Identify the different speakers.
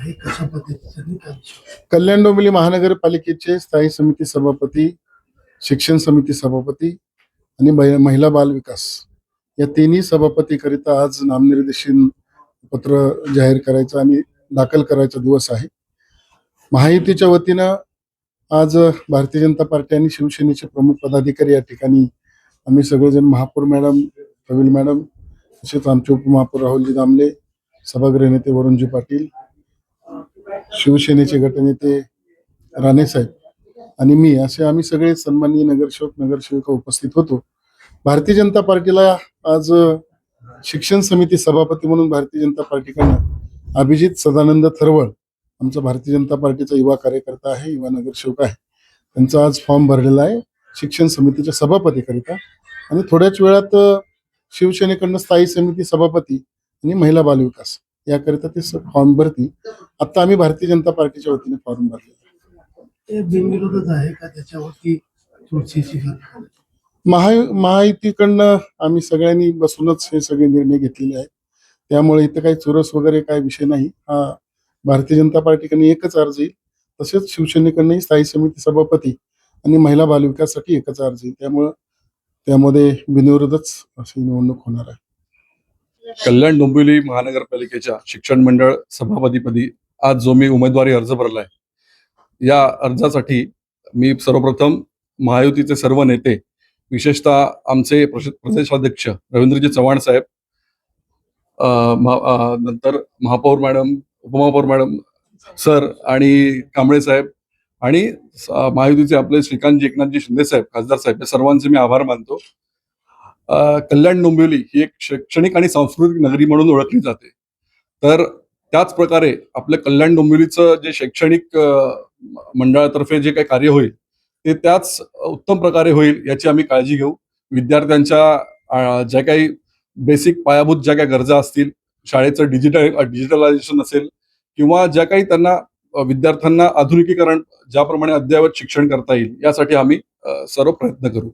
Speaker 1: आहे, कशा पद्धतीने काय?
Speaker 2: कल्याण डोंबिवली महानगरपालिकेचे स्थायी समिती सभापती, शिक्षण समिती सभापती आणि महिला बाल विकास या तिन्ही सभापतीकरिता आज नामनिर्देशन पत्र जाहीर करायचं आणि दाखल करायचा दिवस आहे. महायुतीच्या वतीनं आज भारतीय जनता पार्टी आणि शिवसेनेचे प्रमुख पदाधिकारी या ठिकाणी आम्ही सगळेजण, महापौर मॅडम, कविल मॅडम, तसेच आमचे उपमहापौर राहुलजी दामले, सभागृह नेते वरुणजी पाटील, शिवसेनेचे गटनेते राणेसाहेब आणि मी असे आम्ही सगळे सन्माननीय नगरसेवक नगरसेविका उपस्थित होतो. भारतीय जनता पार्टीला आज शिक्षण समिती सभापती म्हणून भारतीय जनता पार्टीकडनं अभिजित सदानंद थरवळ, आमचा भारतीय जनता पार्टीचा युवा कार्यकर्ता आहे, युवा नगरसेवक आहे, त्यांचा आज फॉर्म भरलेला आहे शिक्षण समितीच्या सभापतीकरिता. आणि थोड्याच वेळात शिवसेनेकडनं स्थायी समिती सभापती आणि महिला बाल विकास याकरिता ते फॉर्म भरतील. आता आम्ही भारतीय जनता पार्टीच्या वतीने फॉर्म भरले.
Speaker 1: ते बिनविरोधच आहे का त्याच्यावरती चुरशीची
Speaker 2: महायुतीकडनं आम्ही सगळ्यांनी बसूनच हे सगळे निर्णय घेतलेले आहेत. त्यामुळे इथं काही चुरस वगैरे काही विषय नाही. हा भारतीय जनता पार्टीकडनं एकच अर्ज येईल, तसेच शिवसेनेकडनंही स्थायी समिती सभापती आणि महिला बाल विकासासाठी एकच अर्ज येईल. त्यामुळं त्यामध्ये बिनविरोधच अशी निवडणूक होणार आहे.
Speaker 3: कल्याण डोंबिवली महानगरपालिकेच्या शिक्षण मंडळ सभापतीपदी आज जो मी उमेदवारी अर्ज भरलाय, या अर्जासाठी मी सर्वप्रथम महायुतीचे सर्व नेते, विशेषतः आमचे प्रदेशाध्यक्ष रवींद्रजी चव्हाण साहेब, नंतर महापौर मॅडम, उपमहापौर मॅडम सर आणि कांबळे साहेब आणि महायुतीचे आपले श्रीकांतजी एकनाथजी शिंदे साहेब, खासदार साहेब, या सर्वांचे मी आभार मानतो. कल्याण डोंबिवली ही एक शैक्षणिक आणि सांस्कृतिक नगरी म्हणून ओळखली जाते. तर त्याच प्रकारे आपल्या कल्याण डोंबिवलीचं जे शैक्षणिक मंडळातर्फे जे काही कार्य होईल ते त्याच उत्तम प्रकारे होईल याची आम्ही काळजी घेऊ. विद्यार्थ्यांच्या ज्या काही बेसिक पायाभूत ज्या काही गरजा असतील, शाळेचं डिजिटलायझेशन असेल किंवा ज्या काही त्यांना विद्यार्थ्यांना आधुनिकीकरण ज्याप्रमाणे अद्ययावत शिक्षण करता येईल, यासाठी आम्ही सर्व प्रयत्न करू.